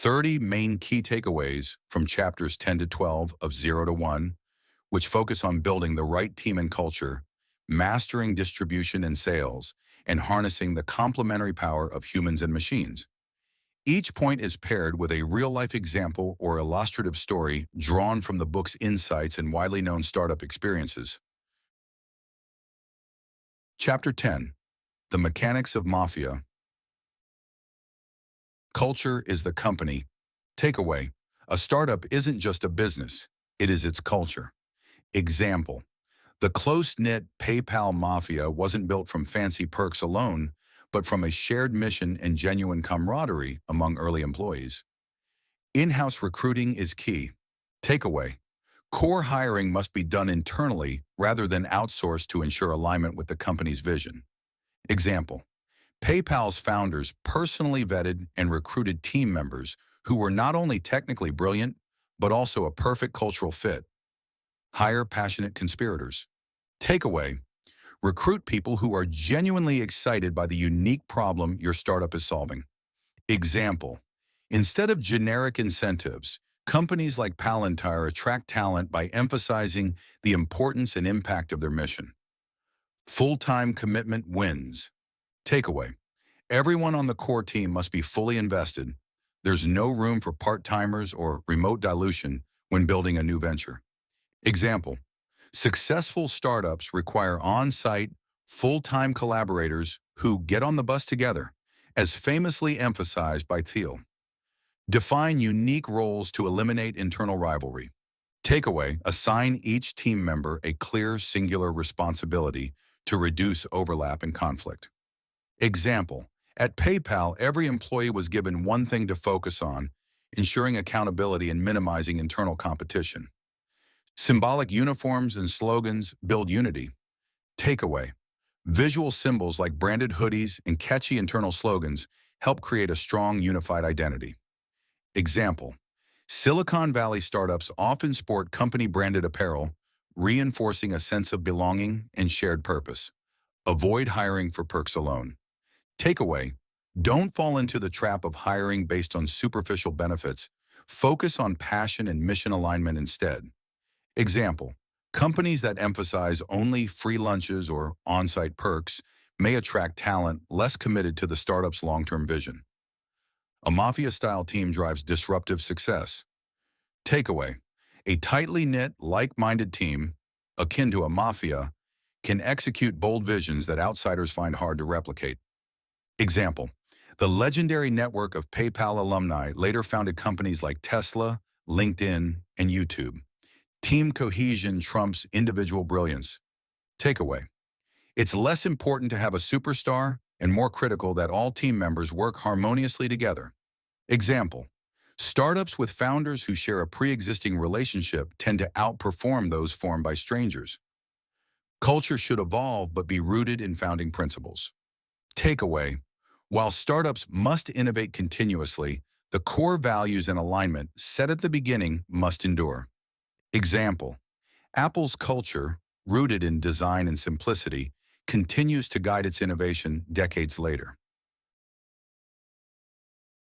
30 main key takeaways from chapters 10 to 12 of 0 to 1, which focus on building the right team and culture, mastering distribution and sales, and harnessing the complementary power of humans and machines. Each point is paired with a real-life example or illustrative story drawn from the book's insights and widely known startup experiences. Chapter 10, The Mechanics of Mafia. Culture is the company. Takeaway, a startup isn't just a business, it is its culture. Example, the close-knit PayPal mafia wasn't built from fancy perks alone, but from a shared mission and genuine camaraderie among early employees. In-house recruiting is key. Takeaway, core hiring must be done internally rather than outsourced to ensure alignment with the company's vision. Example, PayPal's founders personally vetted and recruited team members who were not only technically brilliant, but also a perfect cultural fit. Hire passionate conspirators. Takeaway, recruit people who are genuinely excited by the unique problem your startup is solving. Example, instead of generic incentives, companies like Palantir attract talent by emphasizing the importance and impact of their mission. Full-time commitment wins. Takeaway, everyone on the core team must be fully invested. There's no room for part-timers or remote dilution when building a new venture. Example, successful startups require on-site, full-time collaborators who get on the bus together, as famously emphasized by Thiel. Define unique roles to eliminate internal rivalry. Takeaway, assign each team member a clear, singular responsibility to reduce overlap and conflict. Example, at PayPal, every employee was given one thing to focus on, ensuring accountability and minimizing internal competition. Symbolic uniforms and slogans build unity. Takeaway, visual symbols like branded hoodies and catchy internal slogans help create a strong, unified identity. Example, Silicon Valley startups often sport company-branded apparel, reinforcing a sense of belonging and shared purpose. Avoid hiring for perks alone. Takeaway, don't fall into the trap of hiring based on superficial benefits. Focus on passion and mission alignment instead. Example, companies that emphasize only free lunches or on-site perks may attract talent less committed to the startup's long-term vision. A mafia-style team drives disruptive success. Takeaway, a tightly knit, like-minded team, akin to a mafia, can execute bold visions that outsiders find hard to replicate. Example, the legendary network of PayPal alumni later founded companies like Tesla, LinkedIn, and YouTube. Team cohesion trumps individual brilliance. Takeaway, it's less important to have a superstar and more critical that all team members work harmoniously together. Example, startups with founders who share a pre-existing relationship tend to outperform those formed by strangers. Culture should evolve but be rooted in founding principles. Takeaway, while startups must innovate continuously, the core values and alignment set at the beginning must endure. Example, Apple's culture, rooted in design and simplicity, continues to guide its innovation decades later.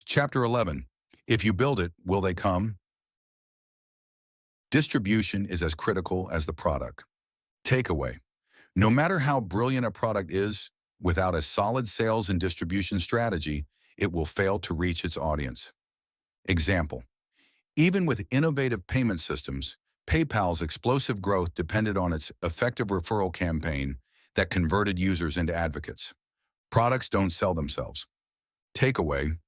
Chapter 11, If you build it, will they come? Distribution is as critical as the product. Takeaway, no matter how brilliant a product is, without a solid sales and distribution strategy, it will fail to reach its audience. Example, even with innovative payment systems, PayPal's explosive growth depended on its effective referral campaign that converted users into advocates. Products don't sell themselves. Takeaway,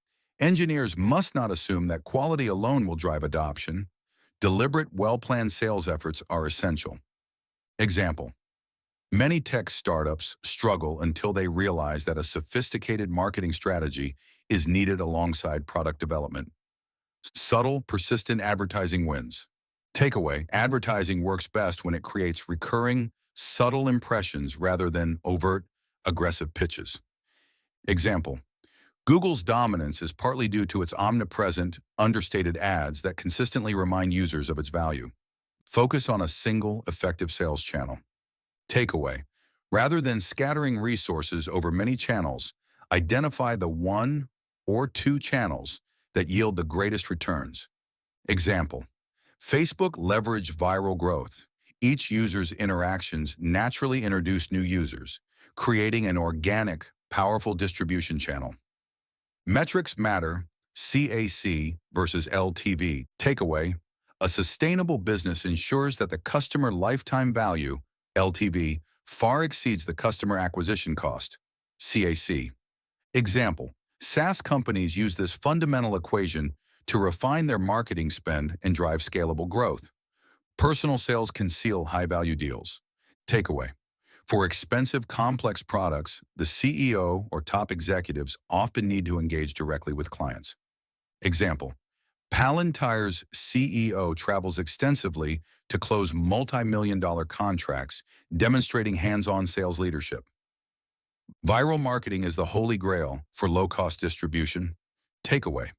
engineers must not assume that quality alone will drive adoption. Deliberate, well-planned sales efforts are essential. Example, many tech startups struggle until they realize that a sophisticated marketing strategy is needed alongside product development. Subtle, persistent advertising wins. Takeaway, advertising works best when it creates recurring, subtle impressions rather than overt, aggressive pitches. Example, Google's dominance is partly due to its omnipresent, understated ads that consistently remind users of its value. Focus on a single, effective sales channel. Takeaway, rather than scattering resources over many channels, identify the one or two channels that yield the greatest returns. Example, Facebook leveraged viral growth. Each user's interactions naturally introduced new users, creating an organic, powerful distribution channel. Metrics matter, CAC versus LTV. Takeaway, a sustainable business ensures that the customer lifetime value, LTV, far exceeds the customer acquisition cost, CAC. Example, SaaS companies use this fundamental equation to refine their marketing spend and drive scalable growth. Personal sales can seal high-value deals. Takeaway, for expensive, complex products, the CEO or top executives often need to engage directly with clients. Example, Palantir's CEO travels extensively to close multi-million-dollar contracts, demonstrating hands-on sales leadership. Viral marketing is the holy grail for low-cost distribution. Takeaway,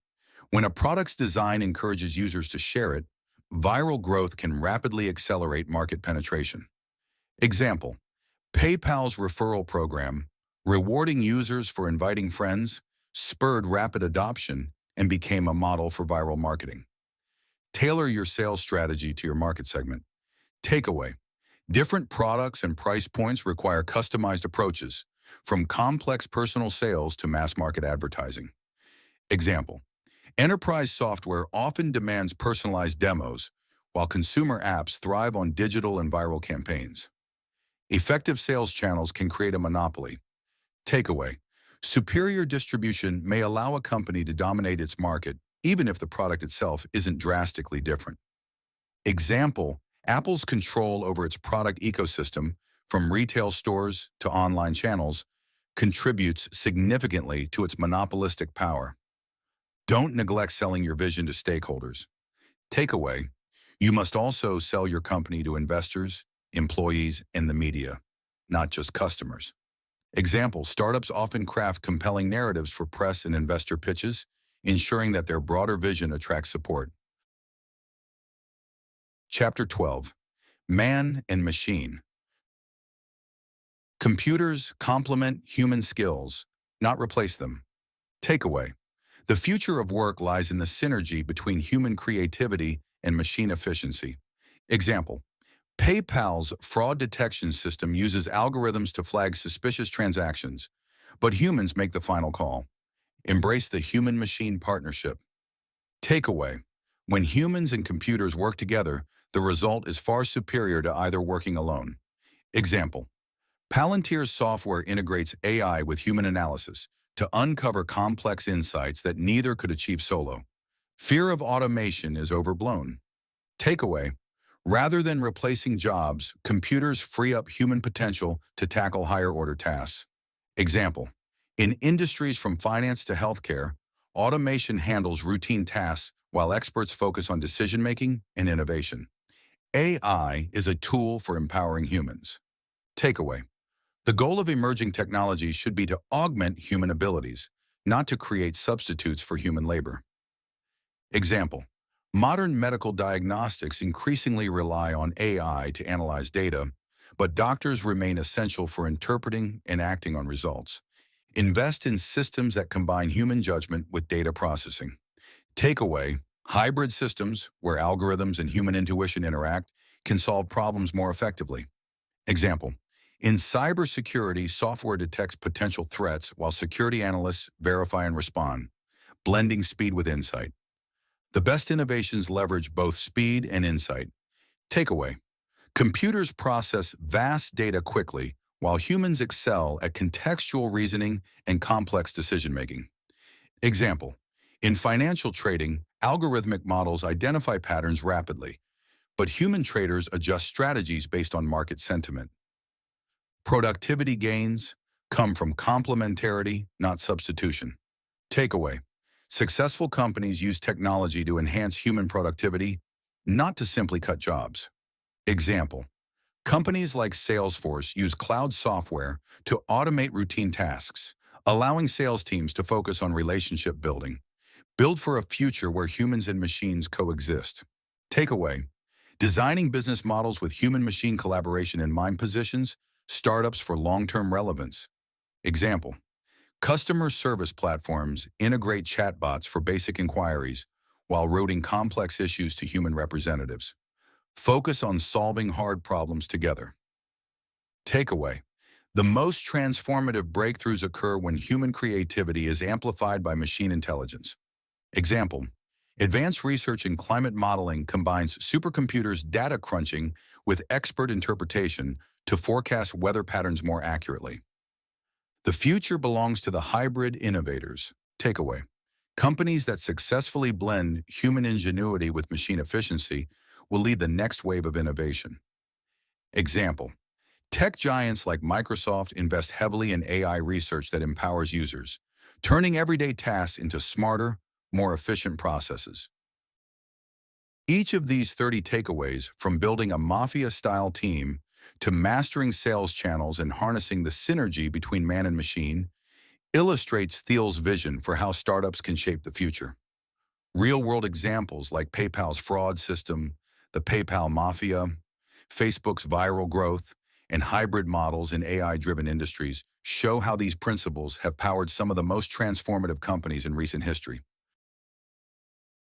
when a product's design encourages users to share it, viral growth can rapidly accelerate market penetration. Example, PayPal's referral program, rewarding users for inviting friends, spurred rapid adoption and became a model for viral marketing. Tailor your sales strategy to your market segment. Takeaway, different products and price points require customized approaches, from complex personal sales to mass market advertising. Example, enterprise software often demands personalized demos, while consumer apps thrive on digital and viral campaigns. Effective sales channels can create a monopoly. Takeaway, superior distribution may allow a company to dominate its market, even if the product itself isn't drastically different. Example, Apple's control over its product ecosystem, from retail stores to online channels, contributes significantly to its monopolistic power. Don't neglect selling your vision to stakeholders. Takeaway, you must also sell your company to investors, employees, and the media, not just customers. Example, startups often craft compelling narratives for press and investor pitches, ensuring that their broader vision attracts support. Chapter 12, Man and Machine. Computers complement human skills, not replace them. Takeaway, the future of work lies in the synergy between human creativity and machine efficiency. Example, PayPal's fraud detection system uses algorithms to flag suspicious transactions, but humans make the final call. Embrace the human-machine partnership. Takeaway, when humans and computers work together, the result is far superior to either working alone. Example, Palantir's software integrates AI with human analysis to uncover complex insights that neither could achieve solo. Fear of automation is overblown. Takeaway, rather than replacing jobs, computers free up human potential to tackle higher-order tasks. Example, in industries from finance to healthcare, automation handles routine tasks while experts focus on decision-making and innovation. AI is a tool for empowering humans. Takeaway, the goal of emerging technologies should be to augment human abilities, not to create substitutes for human labor. Example, modern medical diagnostics increasingly rely on AI to analyze data, but doctors remain essential for interpreting and acting on results. Invest in systems that combine human judgment with data processing. Takeaway, hybrid systems, where algorithms and human intuition interact, can solve problems more effectively. Example, in cybersecurity, software detects potential threats while security analysts verify and respond, blending speed with insight. The best innovations leverage both speed and insight. Takeaway, computers process vast data quickly, while humans excel at contextual reasoning and complex decision-making. Example, in financial trading, algorithmic models identify patterns rapidly, but human traders adjust strategies based on market sentiment. Productivity gains come from complementarity, not substitution. Takeaway, successful companies use technology to enhance human productivity, not to simply cut jobs. Example, companies like Salesforce use cloud software to automate routine tasks, allowing sales teams to focus on relationship building. Build for a future where humans and machines coexist. Takeaway, designing business models with human-machine collaboration in mind positions startups for long-term relevance. Example, Customer service platforms integrate chatbots for basic inquiries while routing complex issues to human representatives. Focus on solving hard problems together. Takeaway. The most transformative breakthroughs occur when human creativity is amplified by machine intelligence. Example. Advanced research in climate modeling combines supercomputers' data crunching with expert interpretation to forecast weather patterns more accurately. The future belongs to the hybrid innovators. Takeaway. Companies that successfully blend human ingenuity with machine efficiency will lead the next wave of innovation. Example. Tech giants like Microsoft invest heavily in AI research that empowers users, turning everyday tasks into smarter, more efficient processes. Each of these 30 takeaways, from building a mafia-style team to mastering sales channels and harnessing the synergy between man and machine, illustrates Thiel's vision for how startups can shape the future. Real-world examples like PayPal's fraud system, the PayPal mafia, Facebook's viral growth, and hybrid models in AI-driven industries show how these principles have powered some of the most transformative companies in recent history.